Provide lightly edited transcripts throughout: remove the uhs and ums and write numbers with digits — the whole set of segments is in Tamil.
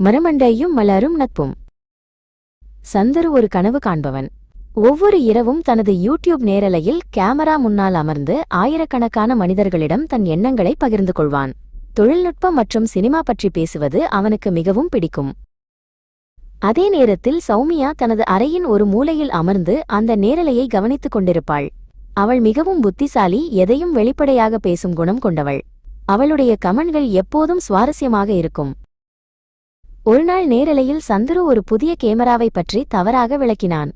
மரமண்டையும் மலரும் நட்பும். சந்துரு ஒரு கனவு காண்பவன். ஒவ்வொரு இரவும் தனது யூடியூப் நேரலையில் கேமரா முன்னால் அமர்ந்து ஆயிரக்கணக்கான மனிதர்களிடம் தன் எண்ணங்களை பகிர்ந்து கொள்வான். தொழில்நுட்பம் மற்றும் சினிமா பற்றி பேசுவது அவனுக்கு மிகவும் பிடிக்கும். அதே நேரத்தில் சௌமியா தனது அறையின் ஒரு மூலையில் அமர்ந்து அந்த நேரலையை கவனித்துக் கொண்டிருப்பாள். அவள் மிகவும் புத்திசாலி, எதையும் வெளிப்படையாக பேசும் குணம் கொண்டவள். அவளுடைய கமெண்ட்கள் எப்போதும் சுவாரஸ்யமாக இருக்கும். ஒருநாள் நேரலையில் சந்துரு ஒரு புதிய கேமராவை பற்றி தவறாக விளக்கினான்.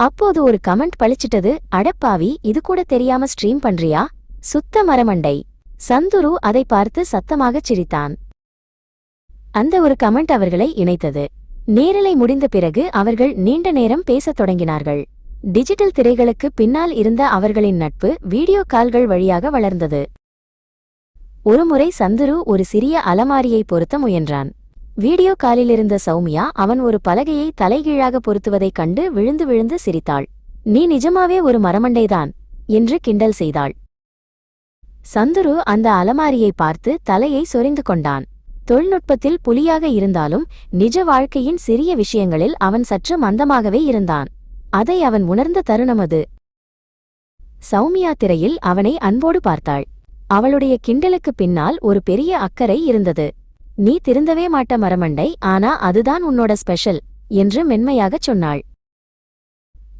அப்போது ஒரு கமெண்ட் பளிச்சிட்டது. அடப்பாவி, இது கூட தெரியாம ஸ்ட்ரீம் பண்றியா, சுத்த மரமண்டை. சந்துரு அதை பார்த்து சத்தமாகச் சிரித்தான். அந்த ஒரு கமெண்ட் அவர்களை இணைத்தது. நேரலை முடிந்த பிறகு அவர்கள் நீண்ட நேரம் பேசத் தொடங்கினார்கள். டிஜிட்டல் திரைகளுக்கு பின்னால் இருந்த அவர்களின் நட்பு வீடியோ கால்கள் வழியாக வளர்ந்தது. ஒருமுறை சந்துரு ஒரு சிறிய அலமாரியை பொருத்த முயன்றான். வீடியோ காலிலிருந்த சௌமியா அவன் ஒரு பலகையை தலைகீழாக பொருத்துவதைக் கண்டு விழுந்து விழுந்து சிரித்தாள். நீ நிஜமாவே ஒரு மரமண்டைதான் என்று கிண்டல் செய்தாள். சந்துரு அந்த அலமாரியை பார்த்து தலையை சொரிந்து கொண்டான். தொழில்நுட்பத்தில் புலியாக இருந்தாலும் நிஜ வாழ்க்கையின் சிறிய விஷயங்களில் அவன் சற்று மந்தமாகவே இருந்தான். அதை அவன் உணர்ந்த தருணமது. சௌமியா திரையில் அவனை அன்போடு பார்த்தாள். அவளுடைய கிண்டலுக்கு பின்னால் ஒரு பெரிய அக்கறை இருந்தது. நீ திருந்தவே மாட்ட மரமண்டை, ஆனா அதுதான் உன்னோட ஸ்பெஷல் என்று மென்மையாகச் சொன்னாள்.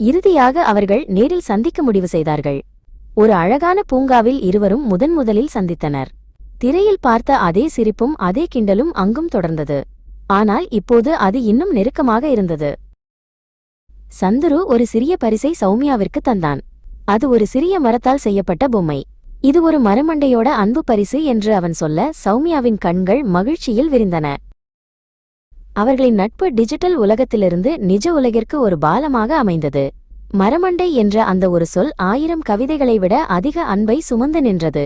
இறுதியாக அவர்கள் நேரில் சந்திக்க முடிவு செய்தார்கள். ஒரு அழகான பூங்காவில் இருவரும் முதன்முதலில் சந்தித்தனர். திரையில் பார்த்த அதே சிரிப்பும் அதே கிண்டலும் அங்கும் தொடர்ந்தது. ஆனால் இப்போது அது இன்னும் நெருக்கமாக இருந்தது. சந்துரு ஒரு சிறிய பரிசை சௌமியாவிற்கு தந்தான். அது ஒரு சிறிய மரத்தால் செய்யப்பட்ட பொம்மை. இது ஒரு மரமண்டையோட அன்பு பரிசு என்று அவன் சொல்ல சௌமியாவின் கண்கள் மகிழ்ச்சியில் விரிந்தன. அவர்களின் நட்பு டிஜிட்டல் உலகத்திலிருந்து நிஜ உலகிற்கு ஒரு பாலமாக அமைந்தது. மரமண்டை என்ற அந்த ஒரு சொல் 1000 கவிதைகளை விட அதிக அன்பை சுமந்து நின்றது.